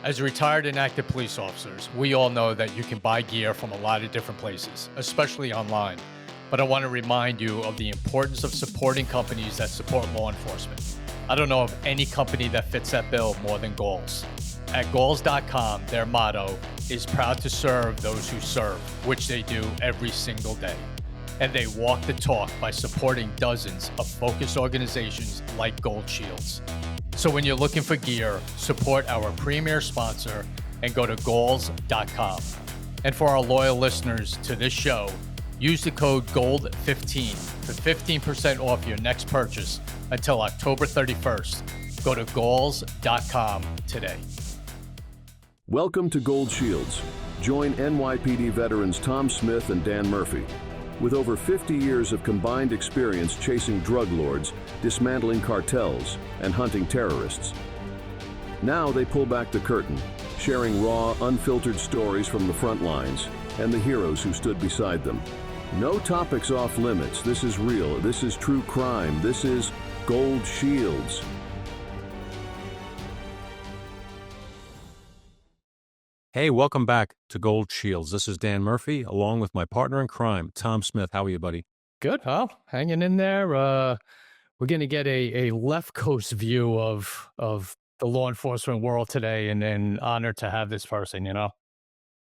As retired and active police officers, we all know that you can buy gear from a lot of different places, especially online. But I want to remind you of the importance of supporting companies that support law enforcement. I don't know of any company that fits that bill more than Goals. At goals.com, their motto is proud to serve those who serve, which they do every single day. And they walk the talk by supporting dozens of focused organizations like Gold Shields. So when you're looking for gear, support our premier sponsor and go to goals.com. And for our loyal listeners to this show, use the code GOLD15 for 15% off your next purchase until October 31st. Go to goals.com today. Welcome to Gold Shields. Join NYPD veterans Tom Smith and Dan Murphy. With over 50 years of combined experience chasing drug lords, dismantling cartels, and hunting terrorists. Now they pull back the curtain, sharing raw, unfiltered stories from the front lines and the heroes who stood beside them. No topics off limits. This is real. This is true crime. This is Gold Shields. Hey, welcome back to Gold Shields. This is Dan Murphy, along with my partner in crime, Tom Smith. How are you, buddy? Good, huh? Hanging in there. We're going to get a left coast view of the law enforcement world today, and honored to have this person,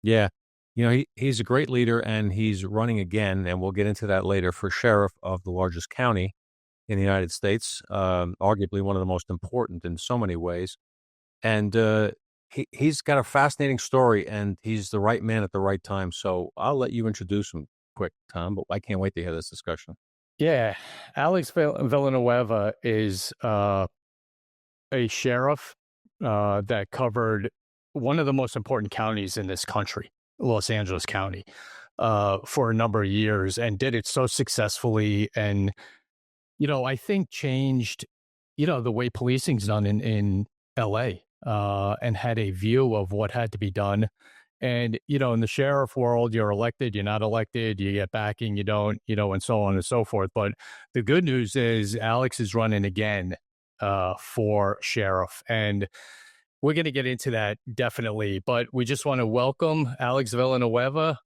Yeah. He's a great leader, and he's running again, and we'll get into that later, for sheriff of the largest county in the United States, arguably one of the most important in so many ways. And he's got a fascinating story, and he's the right man at the right time. So I'll let you introduce him quick, Tom, but I can't wait to hear this discussion. Yeah. Alex Villanueva is a sheriff that covered one of the most important counties in this country, Los Angeles County, for a number of years, and did it so successfully. And, I think changed, the way policing's done in LA, and had a view of what had to be done. And, in the sheriff world, you're elected, you're not elected, you get backing, you don't, and so on and so forth. But the good news is Alex is running again for sheriff. And we're going to get into that definitely. But we just want to welcome Alex Villanueva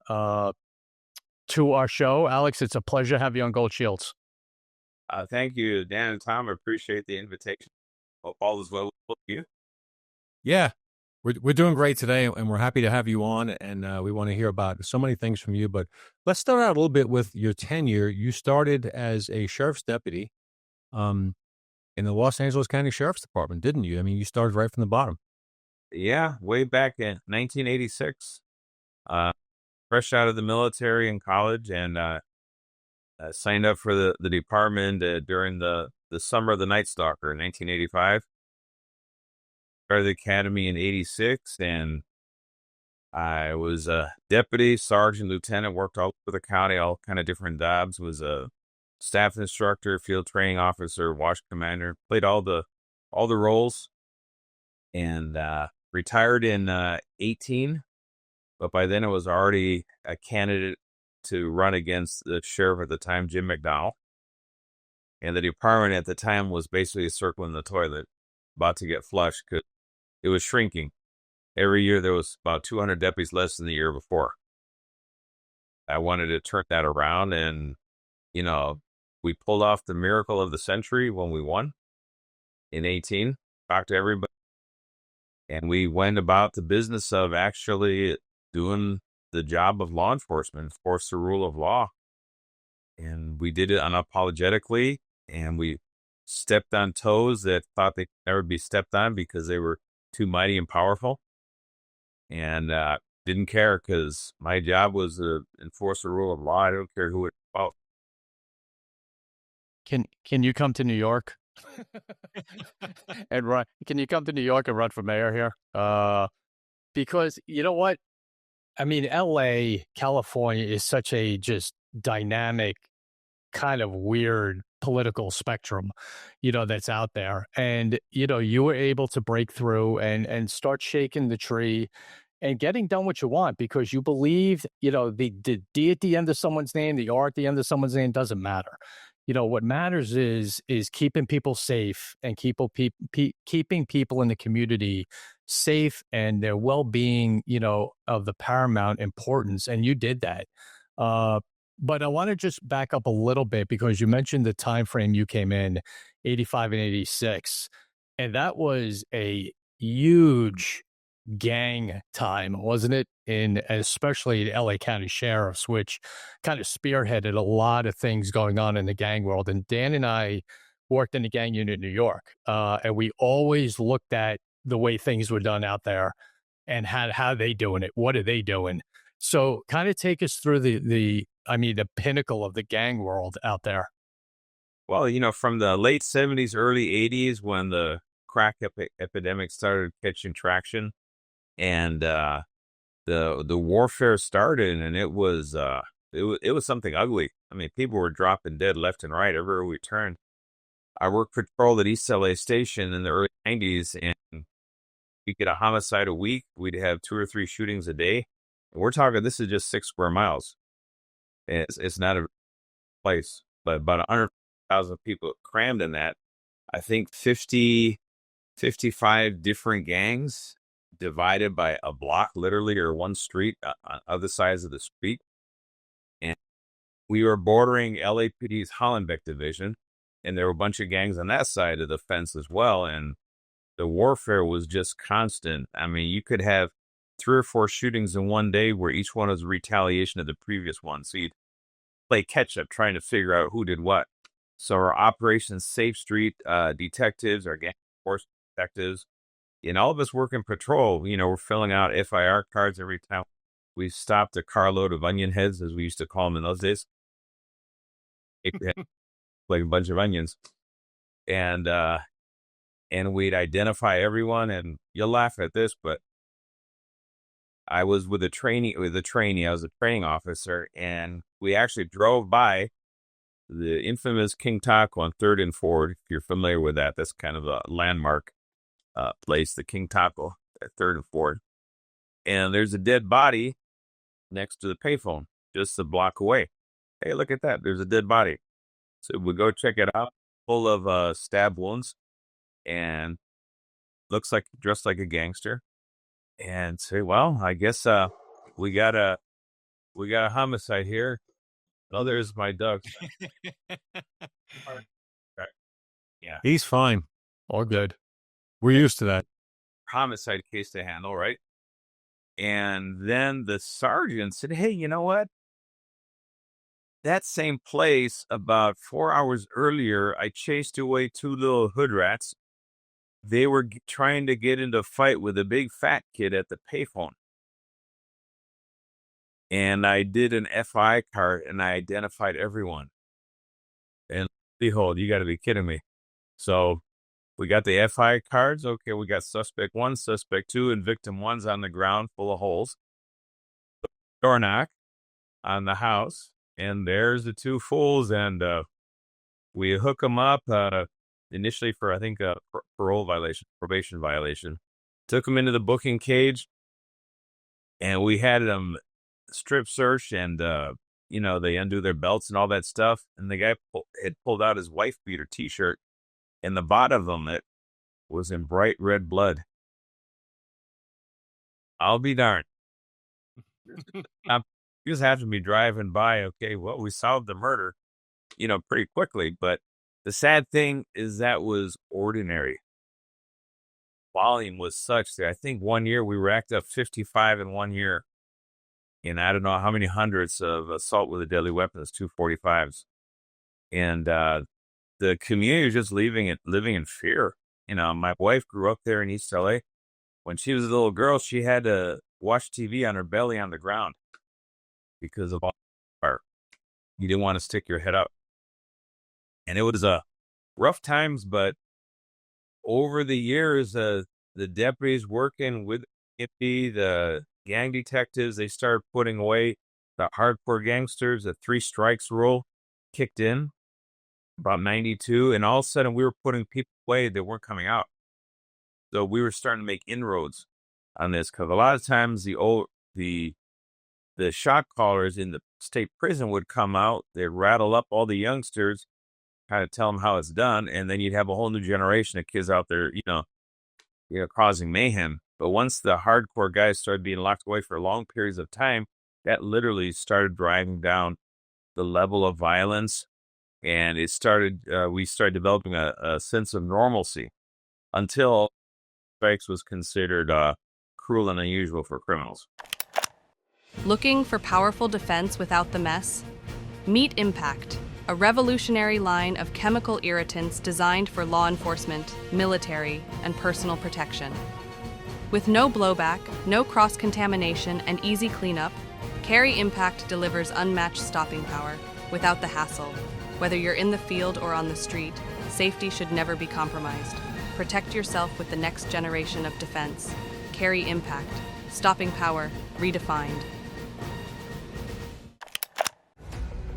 to our show. Alex, it's a pleasure to have you on Gold Shields. Thank you, Dan and Tom. I appreciate the invitation. Hope all is well with you. Yeah, we're doing great today, and we're happy to have you on, and we want to hear about so many things from you. But let's start out a little bit with your tenure. You started as a sheriff's deputy in the Los Angeles County Sheriff's Department, didn't you? I mean, you started right from the bottom. Yeah, way back in 1986. Fresh out of the military in college, and signed up for the department during the summer of the Night Stalker in 1985. Started the academy in 86, and I was a deputy, sergeant, lieutenant, worked all over the county, all kind of different jobs, was a staff instructor, field training officer, watch commander, played all the roles, and retired in 18, but by then I was already a candidate to run against the sheriff at the time, Jim McDowell. And the department at the time was basically circling the toilet, about to get flushed because it was shrinking. Every year there was about 200 deputies less than the year before. I wanted to turn that around, and, we pulled off the miracle of the century when we won in 18, talked to everybody, and we went about the business of actually doing the job of law enforcement, enforce the rule of law. And we did it unapologetically, and we stepped on toes that thought they could never be stepped on because they were too mighty and powerful, and didn't care because my job was to enforce the rule of law. I don't care who it's about. Can you come to New York and run? Can you come to New York and run for mayor here? Because you know what? I mean, LA, California is such a just dynamic, kind of weird political spectrum, that's out there. And, you were able to break through and start shaking the tree and getting done what you want because you believe, the D at the end of someone's name, the R at the end of someone's name doesn't matter. what matters is keeping people safe and keeping people in the community safe and their well-being, of the paramount importance. And you did that. But I want to just back up a little bit because you mentioned the time frame you came in, 85 and 86. And that was a huge gang time, wasn't it? In especially the LA County sheriffs, which kind of spearheaded a lot of things going on in the gang world. And Dan and I worked in the gang unit in New York, and we always looked at the way things were done out there and how they doing it. What are they doing? So, kind of take us through the pinnacle of the gang world out there. Well, from the late 70s, early 80s, when the crack epidemic started catching traction, and the warfare started, and it was something ugly. I mean, people were dropping dead left and right everywhere we turned. I worked patrol at East LA Station in the early 90s, and we'd get a homicide a week. We'd have 2 or 3 shootings a day. And we're talking, this is just 6 square miles. It's not a place, but about 100,000 people crammed in that. I think 55 different gangs divided by a block, literally, or one street on other sides of the street. And we were bordering LAPD's Hollenbeck division, and there were a bunch of gangs on that side of the fence as well. And the warfare was just constant. I mean, you could have 3 or 4 shootings in one day where each one was a retaliation of the previous one. So you'd play catch up trying to figure out who did what. So our Operation Safe Street detectives, our gang force detectives, and all of us working patrol, we're filling out FIR cards every time we stopped a carload of onion heads, as we used to call them in those days. Like a bunch of onions. And we'd identify everyone, and you'll laugh at this, but I was with a trainee. I was a training officer, and we actually drove by the infamous King Taco on 3rd and Ford. If you're familiar with that, that's kind of a landmark place, the King Taco at 3rd and Ford. And there's a dead body next to the payphone, just a block away. Hey, look at that. There's a dead body. So we go check it out, full of stab wounds, and looks like dressed like a gangster. And say, well, I guess we got a homicide here. Oh, there's my dog. Yeah, He's fine. All good. We're used to that. homicide case to handle, right? And then the sergeant said, hey, you know what? That same place, about 4 hours earlier, I chased away 2 little hood rats. They were trying to get into a fight with a big fat kid at the payphone. And I did an FI card, and I identified everyone. And behold, you got to be kidding me. So we got the FI cards. Okay, we got suspect 1, suspect 2, and victim 1's on the ground full of holes. Door knock on the house, and there's the 2 fools, and we hook them up initially for, I think, a probation violation. Took them into the booking cage, and we had them strip search, and they undo their belts and all that stuff. And the guy had pulled out his wife beater T-shirt, and the bottom of them, it was in bright red blood. I'll be darned. You just have to be driving by. Okay, well, we solved the murder, pretty quickly. But the sad thing is that was ordinary. Volume was such that I think one year we racked up 55 in 1 year. And I don't know how many hundreds of assault with a deadly weapons, 245s. And the community was just living in fear. My wife grew up there in East LA. When she was a little girl, she had to watch TV on her belly on the ground because of all the fire. You didn't want to stick your head up. And it was rough times, but over the years, the deputies working with the gang detectives, they started putting away the hardcore gangsters. The 3 strikes rule kicked in about 92, and all of a sudden we were putting people away that weren't coming out. So we were starting to make inroads on this, because a lot of times the shot callers in the state prison would come out, they'd rattle up all the youngsters, kind of tell them how it's done, and then you'd have a whole new generation of kids out there, causing mayhem. But once the hardcore guys started being locked away for long periods of time, that literally started driving down the level of violence, and we started developing a sense of normalcy until strikes was considered cruel and unusual for criminals. Looking for powerful defense without the mess? Meet Impact, a revolutionary line of chemical irritants designed for law enforcement, military, and personal protection. With no blowback, no cross-contamination, and easy cleanup, Carry Impact delivers unmatched stopping power without the hassle. Whether you're in the field or on the street, safety should never be compromised. Protect yourself with the next generation of defense. Carry Impact, stopping power, redefined.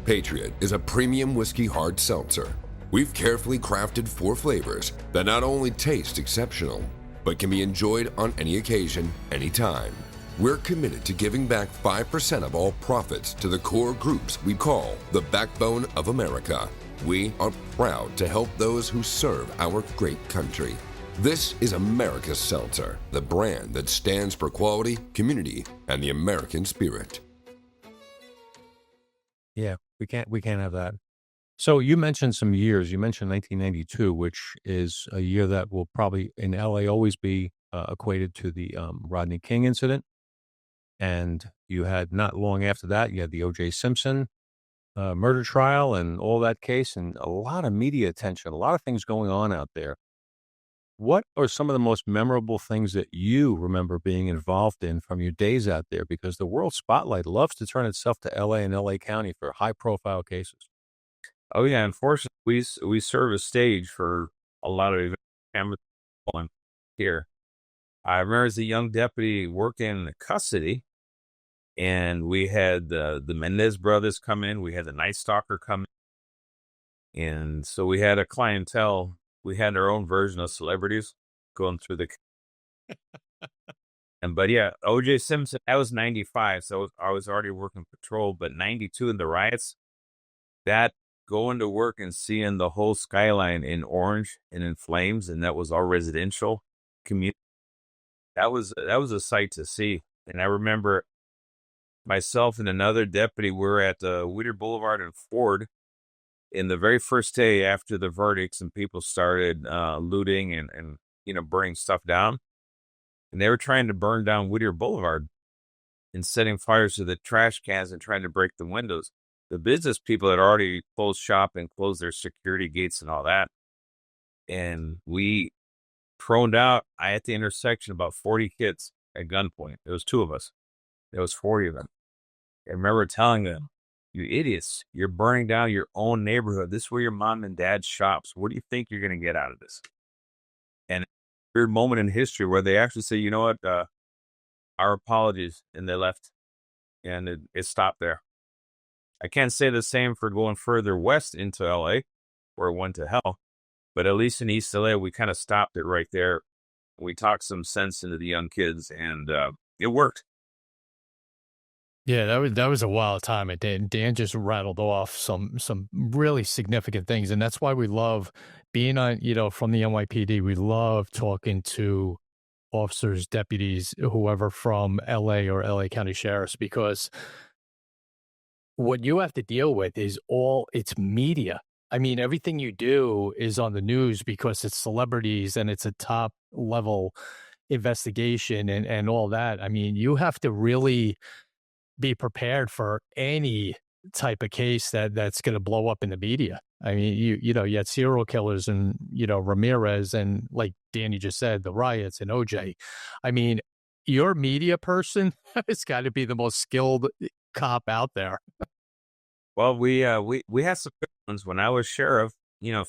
Patriot is a premium whiskey hard seltzer. We've carefully crafted 4 flavors that not only taste exceptional, but can be enjoyed on any occasion, anytime. We're committed to giving back 5% of all profits to the core groups we call the backbone of America. We are proud to help those who serve our great country. This is America's Seltzer, the brand that stands for quality, community, and the American spirit. Yeah, we can't have that. So you mentioned some years. You mentioned 1992, which is a year that will probably in LA always be equated to the Rodney King incident. And you had not long after that, you had the O.J. Simpson murder trial and all that case, and a lot of media attention, a lot of things going on out there. What are some of the most memorable things that you remember being involved in from your days out there? Because the world spotlight loves to turn itself to L.A. and L.A. County for high-profile cases. Oh yeah, unfortunately, we serve a stage for a lot of events here. I remember as a young deputy working in custody, and we had the Mendez brothers come in. We had the Night Stalker come in, and so we had a clientele. We had our own version of celebrities going through the. But yeah, O.J. Simpson. That was 95, so I was already working patrol. But 92 in the riots, that going to work and seeing the whole skyline in orange and in flames, and that was all residential community. That was a sight to see. And I remember myself and another deputy were at Whittier Boulevard and Ford in the very first day after the verdicts, and people started looting and burning stuff down. And they were trying to burn down Whittier Boulevard and setting fires to the trash cans and trying to break the windows. The business people had already closed shop and closed their security gates and all that. And we proned out at the intersection about 40 kids at gunpoint. There was 2 of us. There was 40 of them. I remember telling them, "You idiots, you're burning down your own neighborhood. This is where your mom and dad shops. What do you think you're going to get out of this?" And a weird moment in history where they actually say, "You know what, our apologies," and they left. And it stopped there. I can't say the same for going further west into LA, where it went to hell. But at least in East LA, we kind of stopped it right there. We talked some sense into the young kids, and it worked. Yeah, that was a wild time. And Dan just rattled off some really significant things, and that's why we love being on. From the NYPD, we love talking to officers, deputies, whoever from LA or LA County sheriffs, because what you have to deal with is it's media. I mean, everything you do is on the news because it's celebrities and it's a top level investigation and all that. I mean, you have to really be prepared for any type of case that's going to blow up in the media. I mean, you had serial killers and, Ramirez and, like Danny just said, the riots and OJ. I mean, your media person has got to be the most skilled cop out there. Well, we had some good ones when I was sheriff.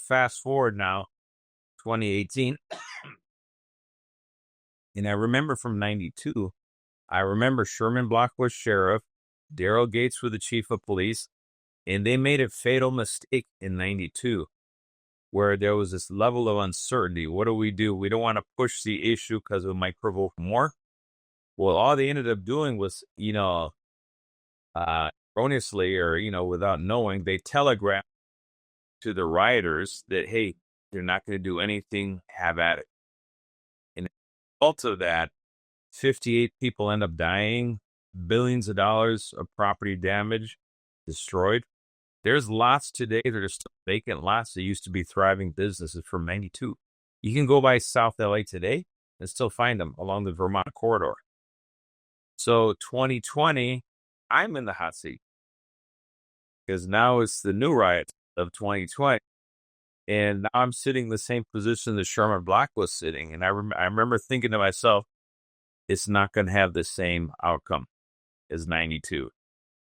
Fast forward now, 2018, and I remember from 92. I remember Sherman Block was sheriff, Daryl Gates was the chief of police, and they made a fatal mistake in 92, where there was this level of uncertainty. What do? We don't want to push the issue because it might provoke more. Well, all they ended up doing was, erroneously or, without knowing, they telegraphed to the rioters that, hey, they're not going to do anything, have at it. And as a result of that, 58 people end up dying, billions of dollars of property damage destroyed. There's lots today that are still vacant lots that used to be thriving businesses from 92. You can go by South LA today and still find them along the Vermont corridor. So 2020, I'm in the hot seat because now it's the new riot of 2020. And now I'm sitting in the same position that Sherman Black was sitting. And I remember thinking to myself, it's not going to have the same outcome as 92.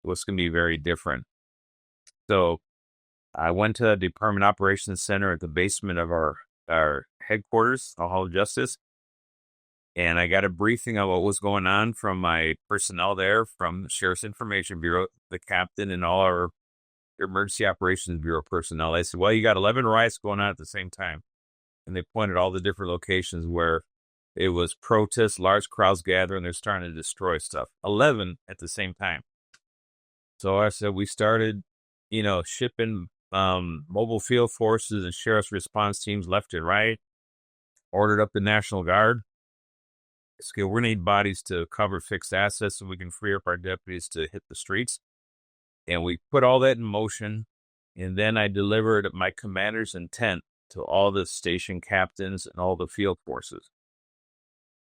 It's going to be very different. So I went to the Department Operations Center at the basement of our headquarters, the Hall of Justice, and I got a briefing on what was going on from my personnel there, from the Sheriff's Information Bureau, the captain, and all our Emergency Operations Bureau personnel. They said, well, you got 11 riots going on at the same time. And they pointed all the different locations where it was protests, large crowds gathering, they're starting to destroy stuff. 11 at the same time. So I said, we started, shipping mobile field forces and sheriff's response teams left and right, ordered up the National Guard. We're going to need bodies to cover fixed assets so we can free up our deputies to hit the streets. And we put all that in motion. And then I delivered my commander's intent to all the station captains and all the field forces.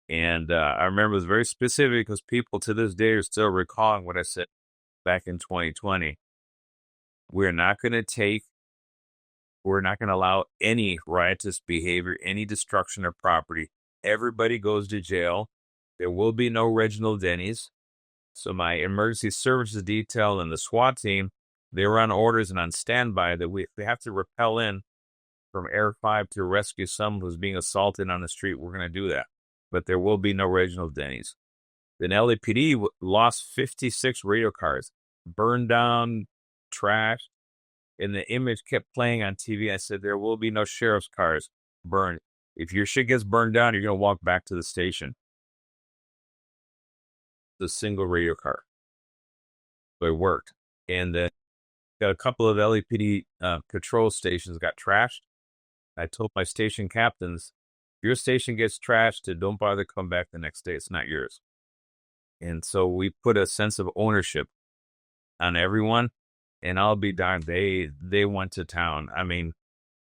And I remember it was very specific because people to this day are still recalling what I said back in 2020. We're not going to allow any riotous behavior, any destruction of property. Everybody goes to jail. There will be no Reginald Denny's. So my emergency services detail and the SWAT team, they were on orders and on standby that we have to rappel in from Air 5 to rescue someone who's being assaulted on the street. We're going to do that. But there will be no Reginald Denny's. Then LAPD lost 56 radio cars, burned down, trashed, and the image kept playing on TV. I said, there will be no sheriff's cars burned. If your shit gets burned down, you're going to walk back to the station. The single radio car. So it worked. And then got a couple of LAPD control stations got trashed. I told my station captains, if your station gets trashed, don't bother to come back the next day. It's not yours. And so we put a sense of ownership on everyone. And I'll be darned, they went to town. I mean,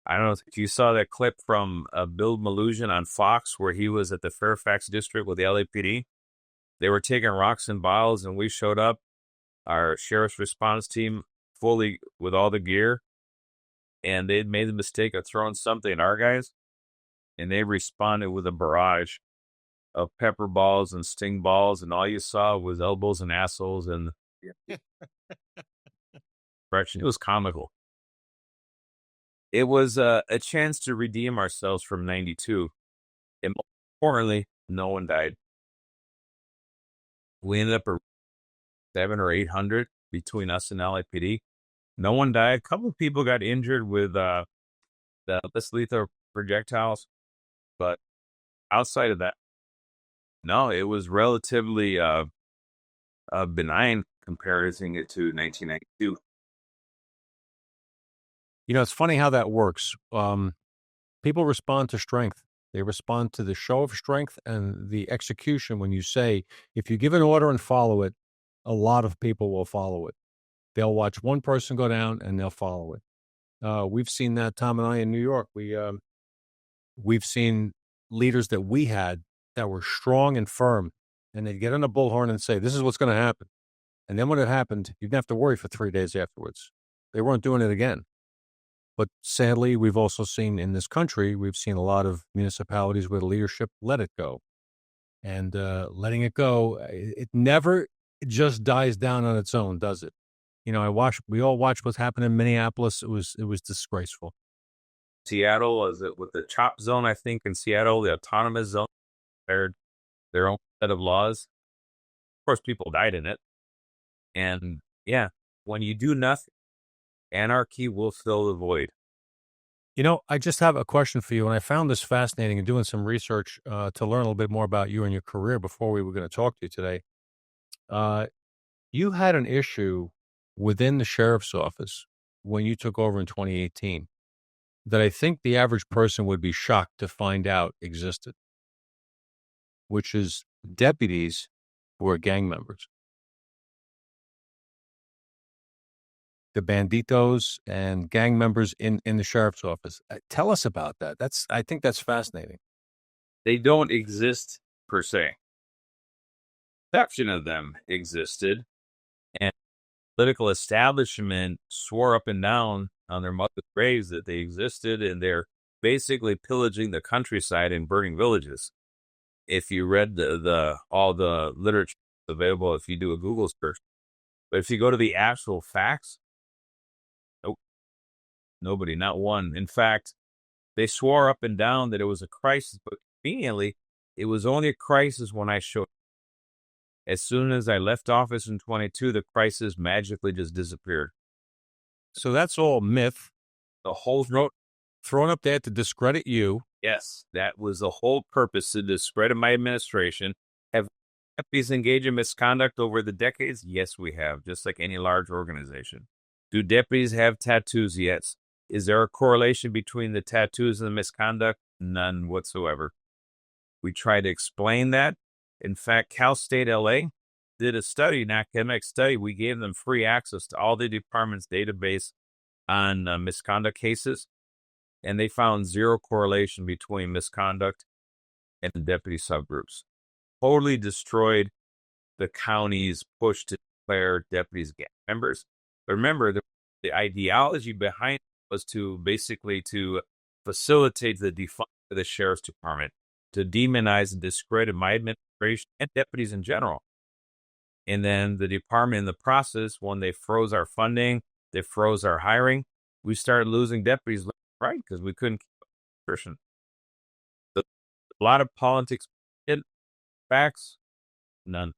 I don't know if you saw that clip from Bill Malusian on Fox where he was at the Fairfax district with the LAPD. They were taking rocks and bottles, and we showed up, our sheriff's response team, fully with all the gear, and they'd made the mistake of throwing something at our guys, and they responded with a barrage of pepper balls and sting balls, and all you saw was elbows and assholes and correction. It was comical. It was a chance to redeem ourselves from 92. And more importantly, no one died. We ended up at 700 or 800 between us and LAPD. No one died. A couple of people got injured with the less lethal projectiles. But outside of that, no, it was relatively benign comparing it to 1992. It's funny how that works. People respond to strength. They respond to the show of strength and the execution. When you say, if you give an order and follow it, a lot of people will follow it. They'll watch one person go down and they'll follow it. We've seen that, Tom and I, in New York. We've seen leaders that we had that were strong and firm, and they'd get on a bullhorn and say, this is what's going to happen. And then when it happened, you didn't have to worry for 3 days afterwards. They weren't doing it again. But sadly, we've also seen in this country, we've seen a lot of municipalities where the leadership let it go. And letting it go, it never just dies down on its own, does it? We all watched what happened in Minneapolis. It was disgraceful. Seattle, is it with the CHOP zone, I think, in Seattle, the autonomous zone, prepared their own set of laws. Of course, people died in it. And yeah, when you do nothing, anarchy will fill the void. I just have a question for you, and I found this fascinating in doing some research to learn a little bit more about you and your career before we were going to talk to you today. You had an issue within the sheriff's office when you took over in 2018 that I think the average person would be shocked to find out existed, which is deputies who are gang members. The banditos and gang members in the sheriff's office. Tell us about that. I think that's fascinating. They don't exist per se. Perception of them existed, and political establishment swore up and down on their mother's graves that they existed, and they're basically pillaging the countryside and burning villages. If you read all the literature available, if you do a Google search, but if you go to the actual facts, nope, nobody, not one. In fact, they swore up and down that it was a crisis, but conveniently, it was only a crisis when I showed. As soon as I left office in 22, the crisis magically just disappeared. So that's all myth. The whole thrown up there to discredit you. Yes, that was the whole purpose, to discredit my administration. Have deputies engaged in misconduct over the decades? Yes, we have, just like any large organization. Do deputies have tattoos? Yes. Is there a correlation between the tattoos and the misconduct? None whatsoever. We try to explain that. In fact, Cal State LA did a study, an academic study. We gave them free access to all the department's database on misconduct cases, and they found zero correlation between misconduct and the deputy subgroups. Totally destroyed the county's push to declare deputies gang members. But remember, the ideology behind it was to basically to facilitate the defund of the sheriff's department, to demonize and discredit my administration and deputies in general. And then the department in the process, when they froze our funding, they froze our hiring, we started losing deputies, right? Because we couldn't keep attrition. A lot of politics, facts, none.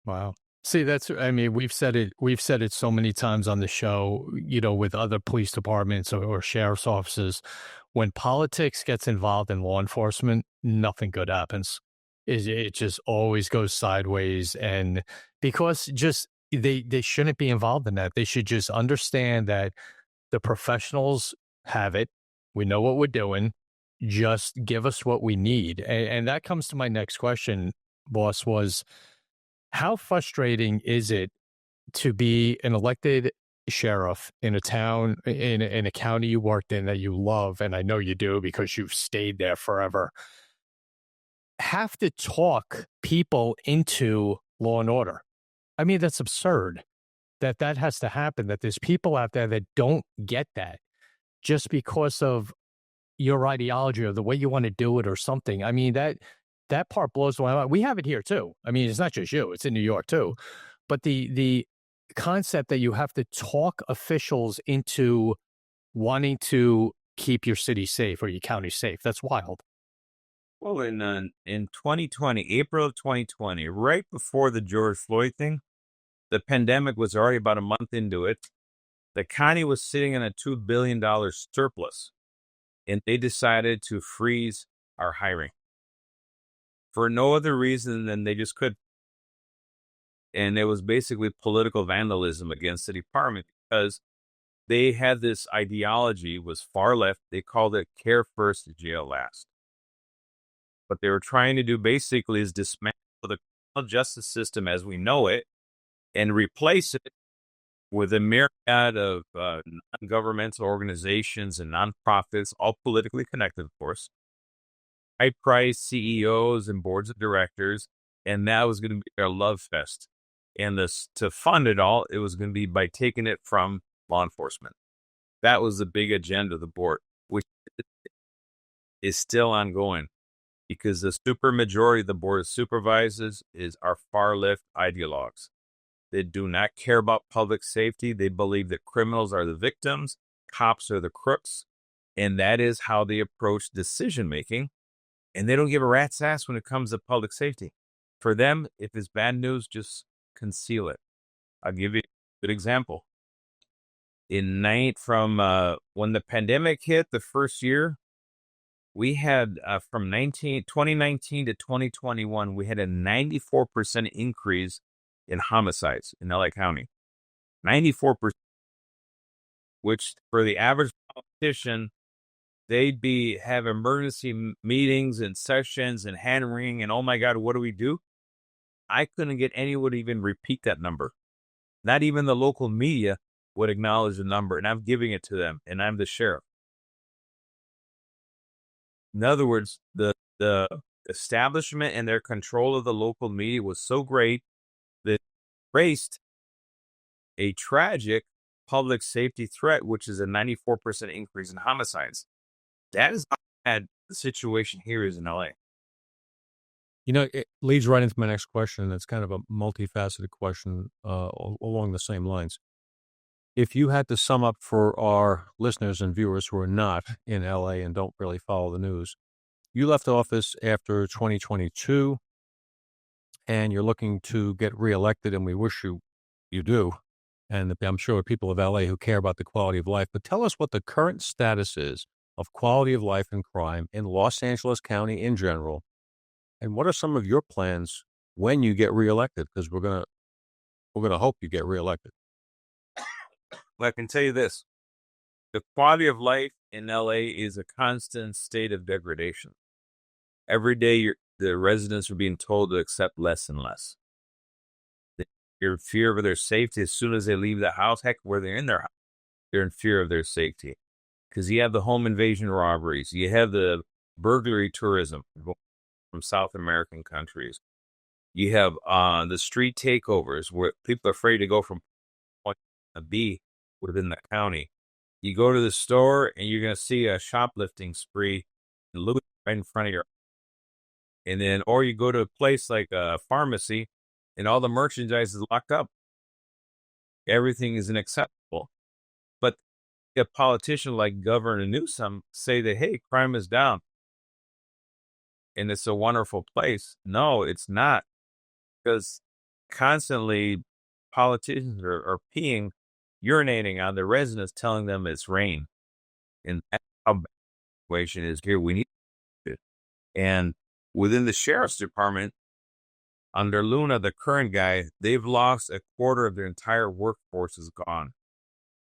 Wow. See, we've said it so many times on the show, with other police departments or sheriff's offices. When politics gets involved in law enforcement, nothing good happens. It just always goes sideways. And because they shouldn't be involved in that. They should just understand that the professionals have it. We know what we're doing. Just give us what we need. And that comes to my next question, boss, was how frustrating is it to be an elected sheriff in a town, in a county you worked in that you love, and I know you do because you've stayed there forever, have to talk people into law and order? I mean, that's absurd that has to happen, that there's people out there that don't get that just because of your ideology or the way you want to do it or something. I mean, that part blows my mind. We have it here too. I mean, it's not just you, it's in New York too. But the concept that you have to talk officials into wanting to keep your city safe or your county safe, that's wild. Well, in 2020, April of 2020, right before the George Floyd thing, the pandemic was already about a month into it. The county was sitting in a $2 billion surplus, and they decided to freeze our hiring for no other reason than they just could. And it was basically political vandalism against the department because they had this ideology, was far left. They called it care first, jail last. What they were trying to do basically is dismantle the criminal justice system as we know it and replace it with a myriad of non-governmental organizations and nonprofits, all politically connected, of course, high-priced CEOs and boards of directors, and that was going to be their love fest. And to fund it all, it was going to be by taking it from law enforcement. That was the big agenda of the board, which is still ongoing because the supermajority of the board of supervisors are far-left ideologues. They do not care about public safety. They believe that criminals are the victims, cops are the crooks, and that is how they approach decision-making. And they don't give a rat's ass when it comes to public safety. For them, if it's bad news, just conceal it. I'll give you a good example. When the pandemic hit the first year, we had from 2019 to 2021, we had a 94% increase in homicides in LA County. 94%. which for the average politician, they'd have emergency meetings and sessions and hand wringing and, oh my God, what do we do? I couldn't get anyone to even repeat that number. Not even the local media would acknowledge the number, and I'm giving it to them, and I'm the sheriff. In other words, the establishment and their control of the local media was so great that it erased a tragic public safety threat, which is a 94% increase in homicides. That is how bad the situation here is in LA. It leads right into my next question. It's kind of a multifaceted question along the same lines. If you had to sum up for our listeners and viewers who are not in LA and don't really follow the news, you left office after 2022 and you're looking to get reelected, and we wish you do. And I'm sure people of LA who care about the quality of life. But tell us what the current status is of quality of life and crime in Los Angeles County in general. And what are some of your plans when you get reelected? Because we're gonna hope you get reelected. Well, I can tell you this. The quality of life in LA is a constant state of degradation. Every day, the residents are being told to accept less and less. They're in fear of their safety as soon as they leave the house. Heck, where they're in their house, they're in fear of their safety. Because you have the home invasion robberies. You have the burglary tourism from South American countries. You have the street takeovers where people are afraid to go from point A to B within the county. You go to the store and you're going to see a shoplifting spree and loot right in front of your. And then, or you go to a place like a pharmacy and all the merchandise is locked up. Everything is unacceptable. But a politician like Governor Newsom say that, hey, crime is down and it's a wonderful place. No, it's not, because constantly politicians are peeing, urinating on the residents, telling them it's rain. And that's how bad the situation is here. We need it. And within the sheriff's department, under Luna, the current guy, they've lost a quarter of their entire workforce is gone.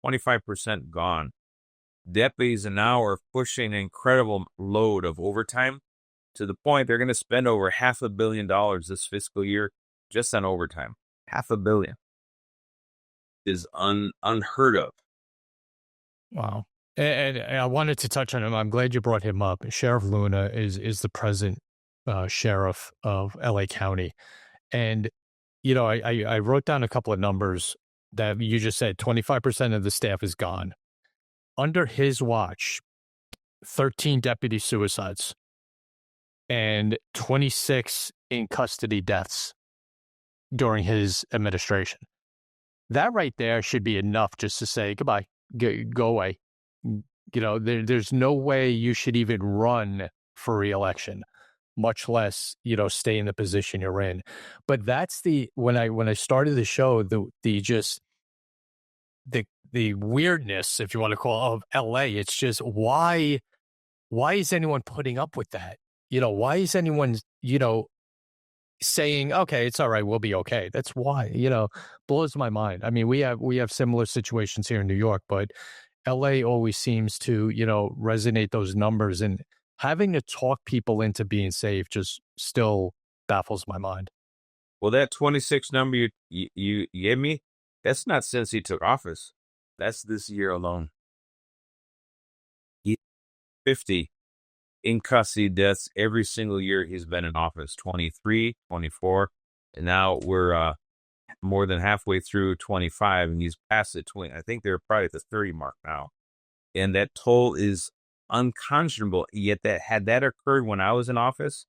25% gone. Deputies now are pushing an incredible load of overtime to the point they're going to spend over $500 million this fiscal year just on overtime. $500 million is unheard of. Wow. And I wanted to touch on him. I'm glad you brought him up. Sheriff Luna is the present sheriff of LA County. And, I wrote down a couple of numbers that you just said. 25% of the staff is gone. Under his watch, 13 deputy suicides and 26 in custody deaths during his administration. That right there should be enough just to say, goodbye, go away. There's no way you should even run for re-election, much less, stay in the position you're in. But that's when I started the show, the weirdness, if you want to call it, of LA. It's just, why is anyone putting up with that? Why is anyone, saying, okay, it's all right, we'll be okay? That's why, blows my mind. I mean, we have similar situations here in New York, but LA always seems to, resonate those numbers, and having to talk people into being safe just still baffles my mind. Well, that 26 number you gave me, that's not since he took office. That's this year alone. 50 in custody deaths every single year he's been in office. 23, 24, and now we're more than halfway through 25, and he's past the 20. I think they're probably at the 30 mark now. And that toll is unconscionable. Yet had that occurred when I was in office,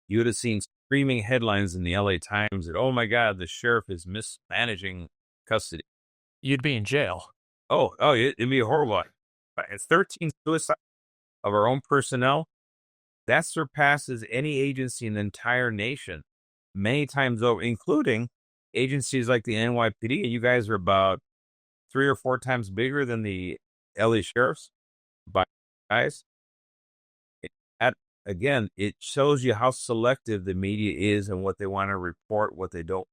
you would have seen screaming headlines in the LA Times that, oh my God, the sheriff is mismanaging custody. You'd be in jail. Oh, it'd be horrible. 13 suicides of our own personnel, that surpasses any agency in the entire nation many times over, including agencies like the NYPD. You guys are about 3 or 4 times bigger than the LA sheriffs. By guys, again, it shows you how selective the media is and what they want to report, what they don't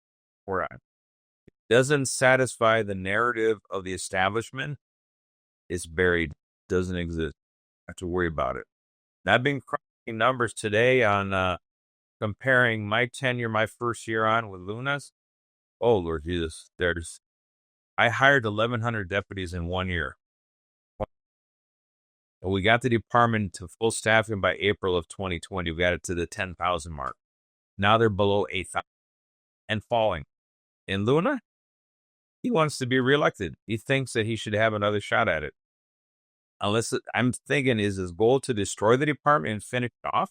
report on. It doesn't satisfy the narrative of the establishment. It's buried, doesn't exist. Have to worry about it. And I've been crunching numbers today on comparing my tenure, my first year on with Luna's. Oh Lord Jesus, I hired 1,100 deputies in 1 year. And we got the department to full staffing by April of 2020. We got it to the 10,000 mark. Now they're below 8,000 and falling. And Luna, he wants to be reelected. He thinks that he should have another shot at it. I'm thinking, is his goal to destroy the department and finish it off?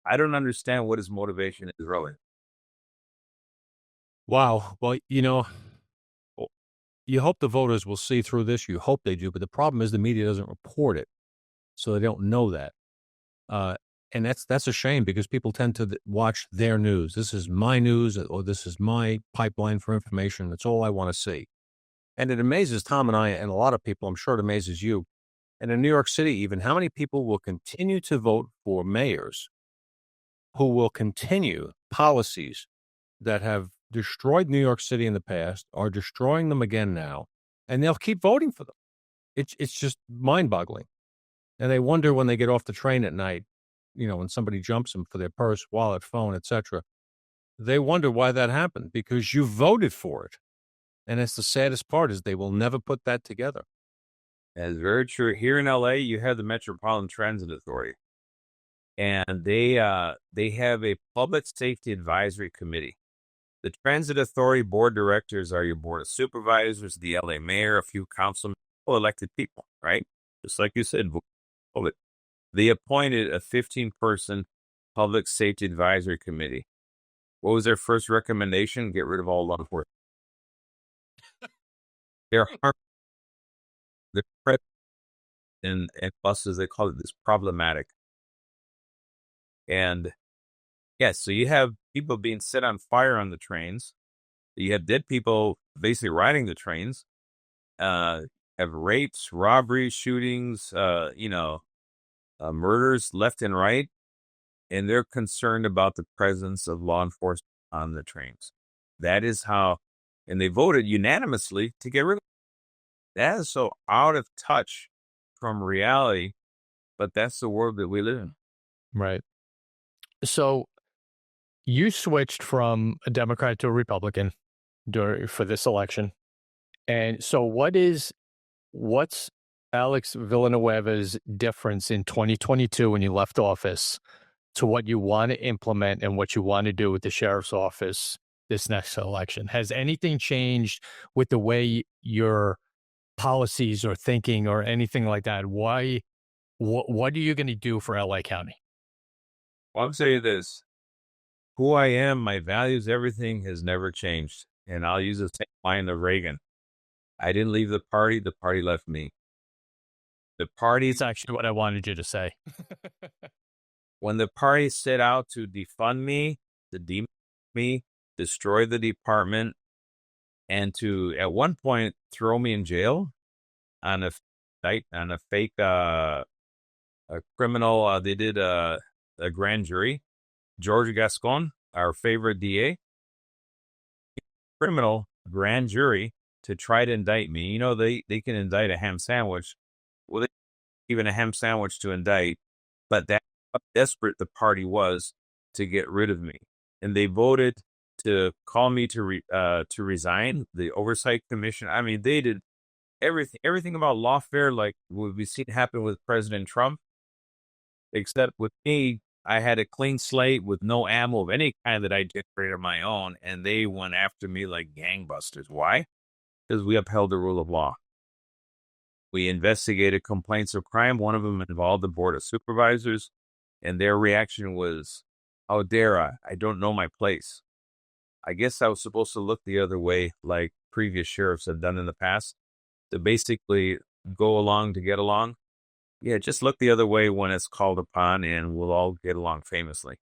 I don't understand what his motivation is really. Wow. Well, you hope the voters will see through this. You hope they do. But the problem is the media doesn't report it. So they don't know that. And that's a shame because people tend to watch their news. This is my news, or this is my pipeline for information. That's all I want to see. And it amazes Tom and I and a lot of people. I'm sure it amazes you. And in New York City, even, how many people will continue to vote for mayors who will continue policies that have destroyed New York City in the past, are destroying them again now, and they'll keep voting for them. It's just mind-boggling. And they wonder when they get off the train at night, when somebody jumps them for their purse, wallet, phone, etc. They wonder why that happened, because you voted for it. And it's the saddest part is they will never put that together. That's very true. Here in LA, you have the Metropolitan Transit Authority. And they have a public safety advisory committee. The Transit Authority board directors are your board of supervisors, the LA mayor, a few councilmen, elected people, right? Just like you said, voted. They appointed a 15-person public safety advisory committee. What was their first recommendation? Get rid of all law enforcement. They're harmful. They're and plus, as they call it, this problematic. And yes, so you have people being set on fire on the trains. You have dead people basically riding the trains. Have rapes, robberies, shootings, murders left and right. And they're concerned about the presence of law enforcement on the trains. That is how, and they voted unanimously to get rid of it. That is so out of touch from reality, but that's the world that we live in. Right. So you switched from a Democrat to a Republican for this election. And so what's Alex Villanueva's difference in 2022 when you left office to what you want to implement and what you want to do with the sheriff's office this next election? Has anything changed with the way your policies or thinking or anything like that? What are you going to do for LA County? Well, I'll tell you this. Who I am, my values, everything has never changed. And I'll use the same line of Reagan. I didn't leave the party left me. The party... That's actually what I wanted you to say. When the party set out to defund me, to demonetize me, destroy the department, and to, at one point, throw me in jail on a fake criminal, they did a grand jury. George Gascon, our favorite DA, criminal grand jury to try to indict me. They can indict a ham sandwich. Well, they even a ham sandwich to indict, but that's how desperate the party was to get rid of me. And they voted to call me to resign the Oversight Commission. I mean, they did everything about lawfare, like what we've seen happen with President Trump, except with me. I had a clean slate with no ammo of any kind that I generated on my own, and they went after me like gangbusters. Why? Because we upheld the rule of law. We investigated complaints of crime. One of them involved the Board of Supervisors, and their reaction was, how dare I? I don't know my place. I guess I was supposed to look the other way like previous sheriffs have done in the past, to basically go along to get along. Yeah, just look the other way when it's called upon, and we'll all get along famously.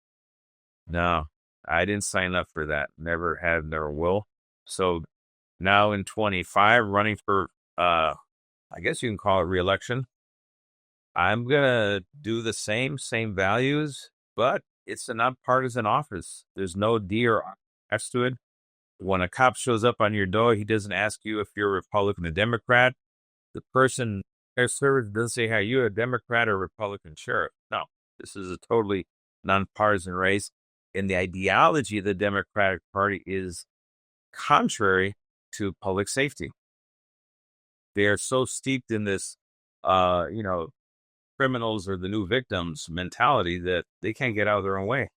No, I didn't sign up for that. Never have, never will. So now in 25, running for, I guess you can call it re-election. I'm going to do the same values, but it's a nonpartisan office. There's no D or S to it. When a cop shows up on your door, he doesn't ask you if you're a Republican or Democrat. The person service doesn't say, "Hey, you a Democrat or Republican sheriff?" No, this is a totally nonpartisan race, and the ideology of the Democratic Party is contrary to public safety. They are so steeped in this, criminals are the new victims mentality that they can't get out of their own way.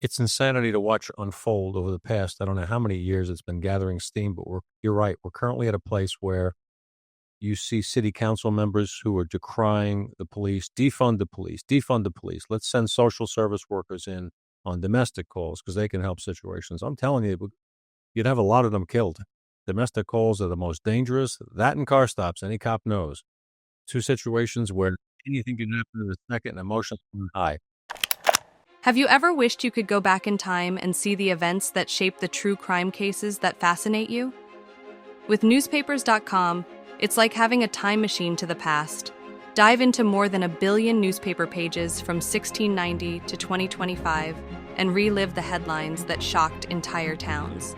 It's insanity to watch unfold over the past, I don't know how many years it's been gathering steam, but you're right. We're currently at a place where you see city council members who are decrying the police, defund the police, defund the police. Let's send social service workers in on domestic calls because they can help situations. I'm telling you, you'd have a lot of them killed. Domestic calls are the most dangerous. That and car stops, any cop knows. Two situations where anything can happen in a second and emotions high. Have you ever wished you could go back in time and see the events that shape the true crime cases that fascinate you? With newspapers.com, it's like having a time machine to the past. Dive into more than 1 billion newspaper pages from 1690 to 2025 and relive the headlines that shocked entire towns.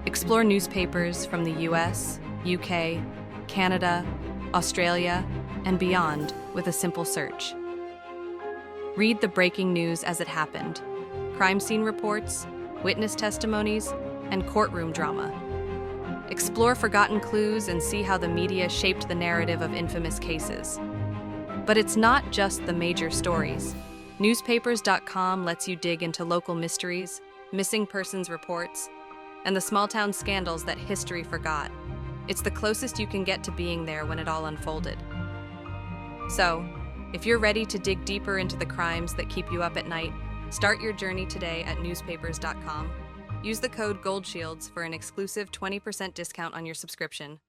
Explore newspapers from the US, UK, Canada, Australia, and beyond with a simple search. Read the breaking news as it happened, crime scene reports, witness testimonies, and courtroom drama. Explore forgotten clues and see how the media shaped the narrative of infamous cases. But it's not just the major stories. Newspapers.com lets you dig into local mysteries, missing persons reports, and the small-town scandals that history forgot. It's the closest you can get to being there when it all unfolded. So, if you're ready to dig deeper into the crimes that keep you up at night, start your journey today at newspapers.com. Use the code GOLDSHIELDS for an exclusive 20% discount on your subscription.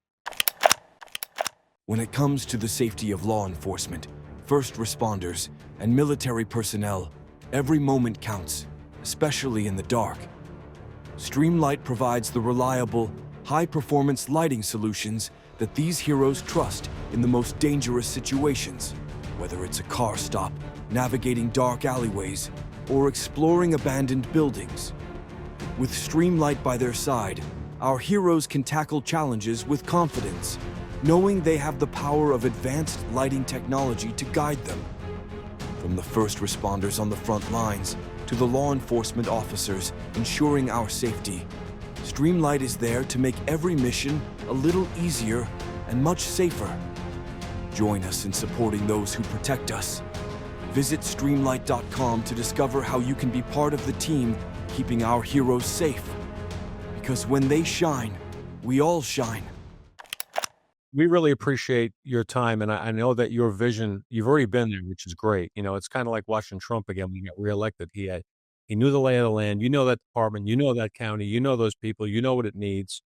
When it comes to the safety of law enforcement, first responders, and military personnel, every moment counts, especially in the dark. Streamlight provides the reliable, high-performance lighting solutions that these heroes trust in the most dangerous situations. Whether it's a car stop, navigating dark alleyways, or exploring abandoned buildings. With Streamlight by their side, our heroes can tackle challenges with confidence, knowing they have the power of advanced lighting technology to guide them. From the first responders on the front lines to the law enforcement officers ensuring our safety, Streamlight is there to make every mission a little easier and much safer. Join us in supporting those who protect us. Visit Streamlight.com to discover how you can be part of the team keeping our heroes safe. Because when they shine, we all shine. We really appreciate your time, and I know that your vision, you've already been there, which is great. You know, it's kind of like watching Trump again when he got reelected. He knew the lay of the land. You know that department. You know that county. You know those people. You know what it needs.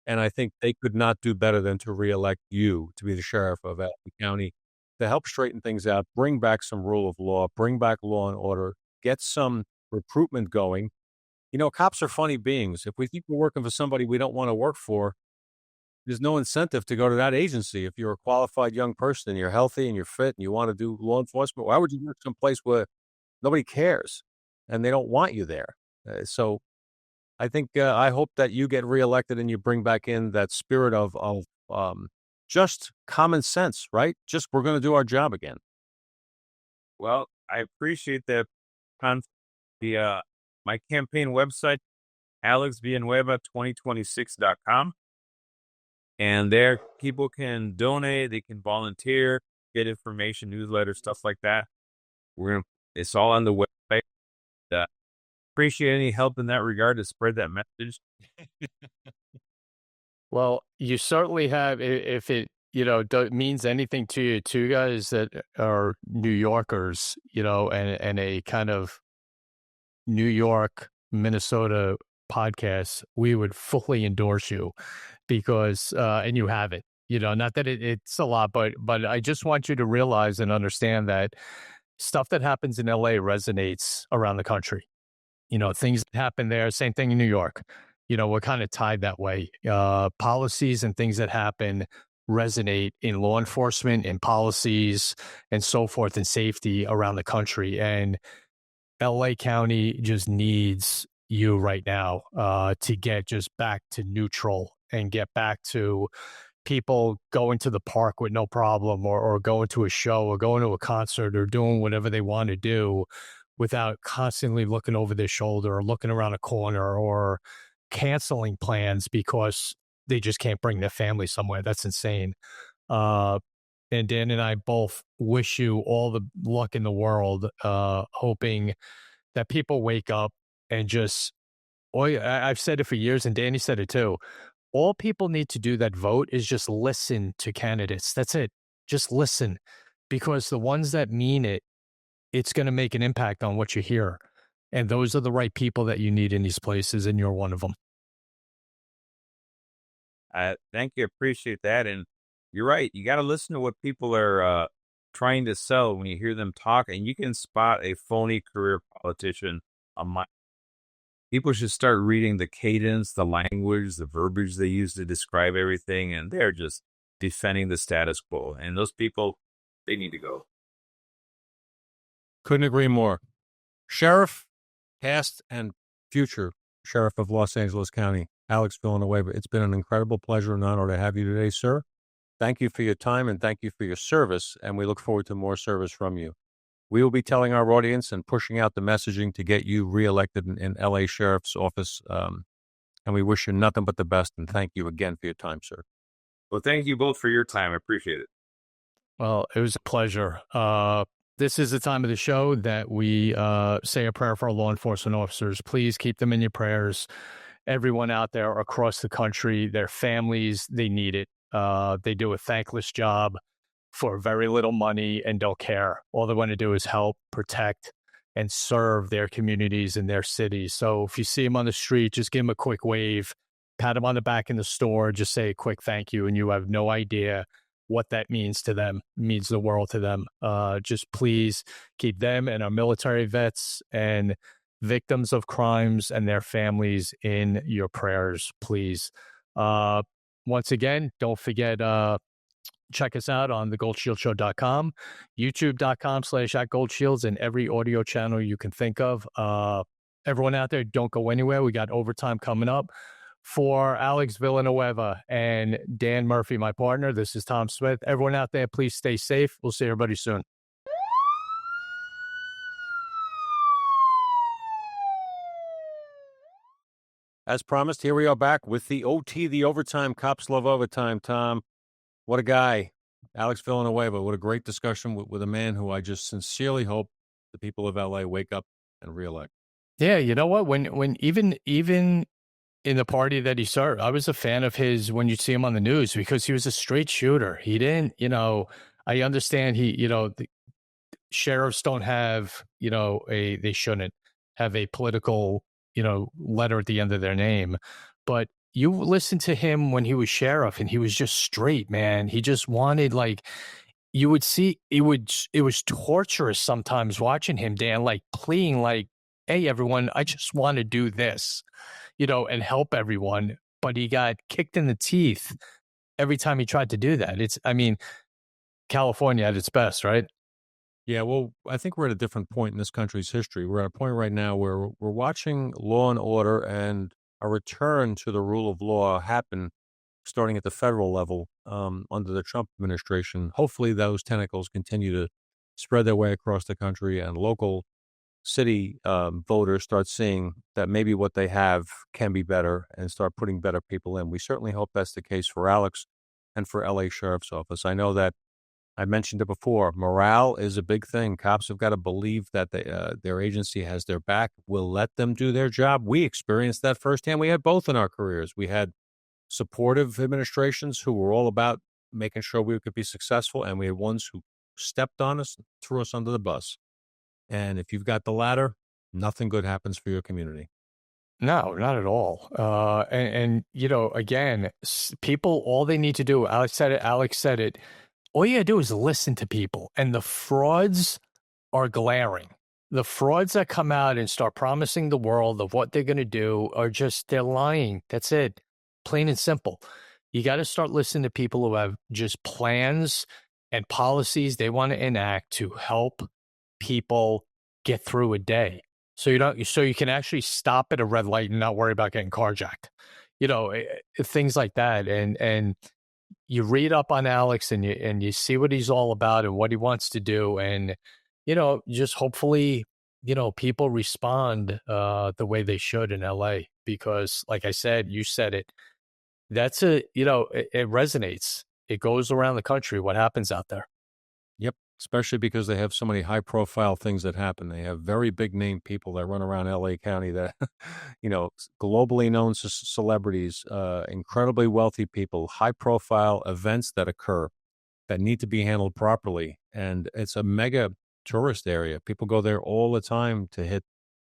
And I think they could not do better than to reelect you to be the sheriff of Allen County to help straighten things out, bring back some rule of law, bring back law and order, get some recruitment going. You know, cops are funny beings. If we think we're working for somebody we don't want to work for, there's no incentive to go to that agency. If you're a qualified young person and you're healthy and you're fit and you want to do law enforcement, why would you work someplace where nobody cares and they don't want you there? So I think I hope that you get reelected and you bring back in that spirit of just common sense, right? Just we're going to do our job again. Well, I appreciate that. My campaign website, alexvillanueva2026.com. And there people can donate, they can volunteer, get information, newsletters, stuff like that. It's all on the website. Appreciate any help in that regard to spread that message. Well, you certainly have, if it, means anything to you two guys that are New Yorkers, and a kind of New York, Minnesota podcast, we would fully endorse you because, and you have it, not that it's a lot, but I just want you to realize and understand that stuff that happens in LA resonates around the country. Things that happen there, same thing in New York. We're kind of tied that way. Policies and things that happen resonate in law enforcement and policies and so forth and safety around the country. And LA County just needs you right now to get just back to neutral and get back to, people going to the park with no problem, or going to a show, or going to a concert, or doing whatever they want to do without constantly looking over their shoulder or looking around a corner or canceling plans because they just can't bring their family somewhere. That's insane. And Dan and I both wish you all the luck in the world, hoping that people wake up and just, I've said it for years, and Danny said it too. All people need to do that vote is just listen to candidates. That's it. Just listen, because the ones that mean it, it's going to make an impact on what you hear. And those are the right people that you need in these places, and you're one of them. Thank you. Appreciate that. And you're right. You got to listen to what people are trying to sell when you hear them talk, and you can spot a phony career politician on my. People should start reading the cadence, the language, the verbiage they use to describe everything, and they're just defending the status quo. And those people, they need to go. Couldn't agree more. Sheriff, past and future Sheriff of Los Angeles County, Alex Villanueva, it's been an incredible pleasure and honor to have you today, sir. Thank you for your time and thank you for your service, and we look forward to more service from you. We will be telling our audience and pushing out the messaging to get you reelected in LA Sheriff's Office, and we wish you nothing but the best, and thank you again for your time, sir. Well, thank you both for your time. I appreciate it. Well, it was a pleasure. This is the time of the show that we say a prayer for our law enforcement officers. Please keep them in your prayers. Everyone out there across the country, their families, they need it. They do a thankless job for very little money and don't care. All they want to do is help, protect, and serve their communities and their cities. So if you see them on the street, just give them a quick wave, pat them on the back in the store, just say a quick thank you, and you have no idea what that means to them. It means the world to them. Just please keep them and our military vets and victims of crimes and their families in your prayers, please. Once again, don't forget, check us out on TheGoldShieldShow.com, YouTube.com/@GoldShields, and every audio channel you can think of. Everyone out there, don't go anywhere. We got overtime coming up. For Alex Villanueva and Dan Murphy, my partner, this is Tom Smith. Everyone out there, please stay safe. We'll see everybody soon. As promised, here we are back with the OT, the overtime. Cops love overtime, Tom. What a guy. Alex Villanueva. What a great discussion with a man who I just sincerely hope the people of LA wake up and reelect. Yeah, you know what? When even in the party that he served, I was a fan of his when you see him on the news, because he was a straight shooter. He didn't, I understand the sheriffs don't have, they shouldn't have a political, letter at the end of their name. But you listen to him when he was sheriff and he was just straight, man. He just wanted, you would see, it was torturous sometimes watching him, Dan, pleading hey, everyone, I just want to do this, and help everyone. But he got kicked in the teeth every time he tried to do that. California at its best, right? Yeah, well, I think we're at a different point in this country's history. We're at a point right now where we're watching law and order and a return to the rule of law happen starting at the federal level under the Trump administration. Hopefully those tentacles continue to spread their way across the country, and local city voters start seeing that maybe what they have can be better and start putting better people in. We certainly hope that's the case for Alex and for LA Sheriff's Office. I know that I mentioned it before. Morale is a big thing. Cops have got to believe that their agency has their back. We'll let them do their job. We experienced that firsthand. We had both in our careers. We had supportive administrations who were all about making sure we could be successful, and we had ones who stepped on us, threw us under the bus. And if you've got the latter, nothing good happens for your community. No, not at all. Again, people, all they need to do, Alex said it, all you gotta do is listen to people. And the frauds are glaring. The frauds that come out and start promising the world of what they're going to do are they're lying. That's it. Plain and simple. You got to start listening to people who have just plans and policies they want to enact to help people get through a day. So you can actually stop at a red light and not worry about getting carjacked. Things like that. And you read up on Alex and you see what he's all about and what he wants to do, and just hopefully people respond the way they should in LA, because like I said, you said it, that's it resonates. It goes around the country what happens out there. Yep. Especially because they have so many high profile things that happen. They have very big name people that run around LA County that, globally known celebrities, incredibly wealthy people, high profile events that occur that need to be handled properly. And it's a mega tourist area. People go there all the time to hit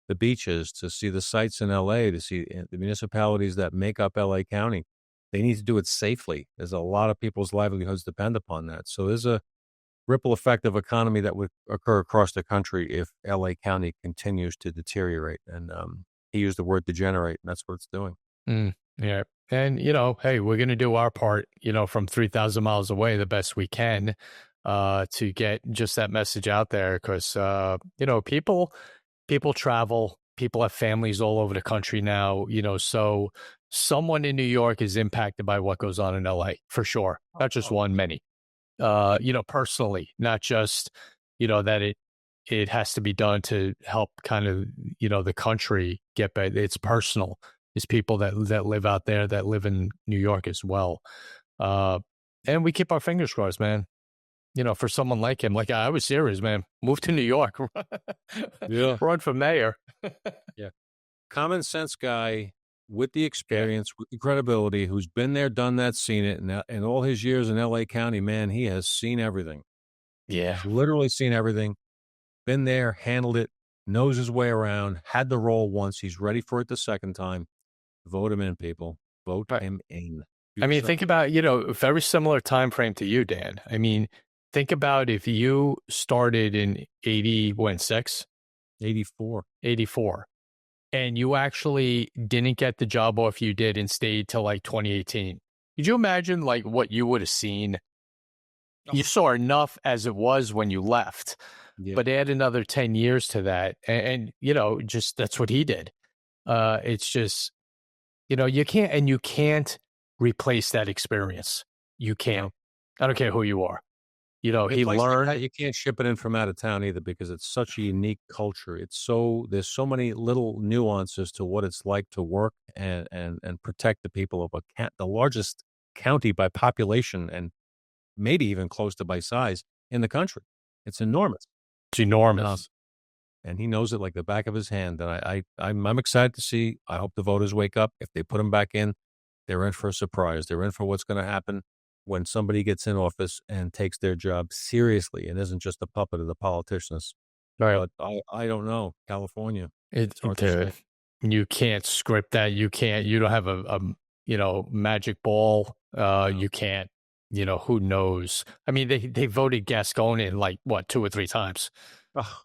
the beaches, to see the sights in LA, to see the municipalities that make up LA County. They need to do it safely. There's a lot of people's livelihoods depend upon that. So there's a ripple effect of economy that would occur across the country if LA County continues to deteriorate. And he used the word degenerate, and that's what it's doing. Yeah. And, hey, we're going to do our part, from 3,000 miles away the best we can to get just that message out there. Because, people travel, people have families all over the country now, so someone in New York is impacted by what goes on in LA, for sure. Not just one, many. Personally, not just, that it has to be done to help kind of, the country get better. It's personal. It's people that live out there, that live in New York as well. And we keep our fingers crossed, man. For someone like him, like I was serious, man, move to New York, Yeah, run for mayor. yeah. Common sense guy with the experience, with the credibility, who's been there, done that, seen it, and all his years in LA County, man, he has seen everything. Yeah. He's literally seen everything, been there, handled it, knows his way around, had the role once. He's ready for it the second time. Vote him in, people. Vote him in. I mean, think about, very similar time frame to you, Dan. I mean, think about if you started in 86? 84. 84. And you actually didn't get the job off you did and stayed till like 2018. Could you imagine like what you would have seen? You saw enough as it was when you left, but add another 10 years to that. And just that's what he did. It's just, you can't replace that experience. You can't. I don't care who you are. He learned. Like you can't ship it in from out of town either, because it's such a unique culture. There's so many little nuances to what it's like to work and protect the people of the largest county by population, and maybe even close to by size in the country. It's enormous. It's enormous. And he knows it like the back of his hand. And I'm excited to see. I hope the voters wake up. If they put him back in, they're in for a surprise. They're in for what's going to happen when somebody gets in office and takes their job seriously and isn't just a puppet of the politicians. Right. But I don't know. California. You can't script that. You don't have a magic ball. You can't, who knows? I mean, they voted Gascon in like what, 2 or 3 times. Oh.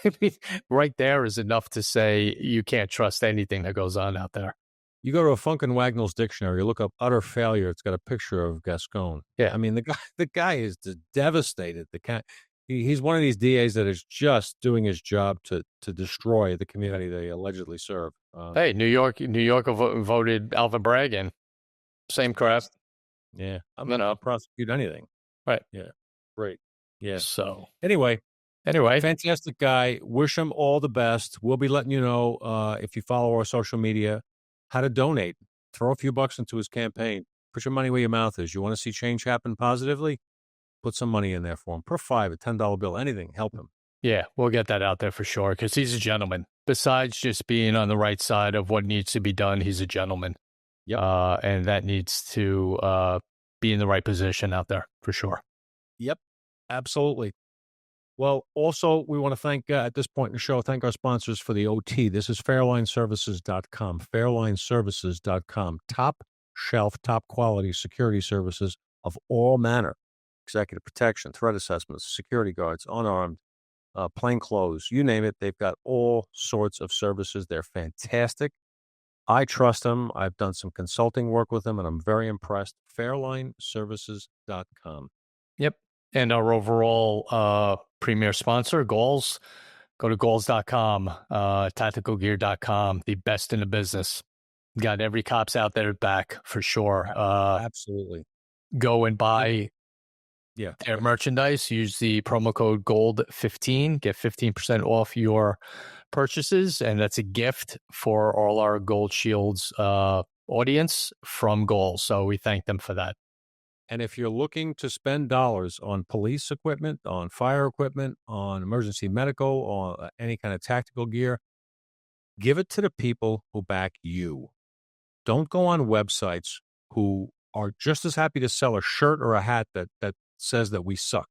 I mean, right there is enough to say you can't trust anything that goes on out there. You go to a Funk and Wagnall's dictionary, you look up utter failure. It's got a picture of Gascon. Yeah. I mean, the guy is devastated. He's one of these DAs that is just doing his job to destroy the community they allegedly serve. Hey, New York voted Alvin Bragg in. Same crap. Yeah. I'm not going to prosecute anything. Right. Yeah. Great. Yeah. So Anyway, Anyway, fantastic guy. Wish him all the best. We'll be letting you know if you follow our social media how to donate. Throw a few bucks into his campaign. Put your money where your mouth is. You want to see change happen positively? Put some money in there for him. Per $5, a $10 bill, anything. Help him. Yeah, we'll get that out there for sure because he's a gentleman. Besides just being on the right side of what needs to be done, he's a gentleman. Yep. And that needs to be in the right position out there for sure. Yep, absolutely. Well, also, we want to thank, at this point in the show, thank our sponsors for the OT. This is FairlineServices.com. FairlineServices.com. Top shelf, top quality security services of all manner. Executive protection, threat assessments, security guards, unarmed, plain clothes, you name it. They've got all sorts of services. They're fantastic. I trust them. I've done some consulting work with them, and I'm very impressed. FairlineServices.com. Yep. And our overall premier sponsor, Goals. Go to goals.com, tacticalgear.com, the best in the business. Got every cops out there back for sure. Absolutely. go and buy Yeah. their merchandise. Use the promo code GOLD15, get 15% off your purchases, and that's a gift for all our Gold Shields audience from Gold. So we thank them for that. And if you're looking to spend dollars on police equipment, on fire equipment, on emergency medical, on any kind of tactical gear, give it to the people who back you. Don't go on websites who are just as happy to sell a shirt or a hat that says that we suck.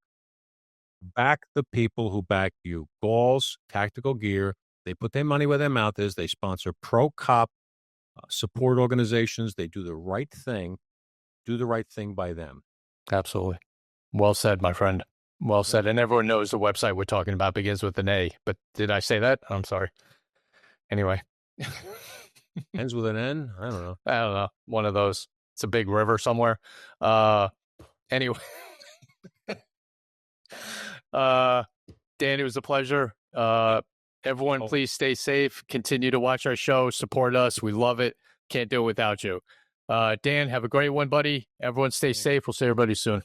Back the people who back you. Galls, tactical gear, they put their money where their mouth is. They sponsor pro-cop support organizations. They do the right thing. Do the right thing by them. Absolutely. Well said, my friend. Well said. And everyone knows the website we're talking about begins with an A. But did I say that? I'm sorry. Anyway. Ends with an N? I don't know. One of those. It's a big river somewhere. Anyway. Dan, it was a pleasure. Everyone, please stay safe. Continue to watch our show. Support us. We love it. Can't do it without you. Dan, have a great one, buddy. Everyone stay safe. We'll see everybody soon.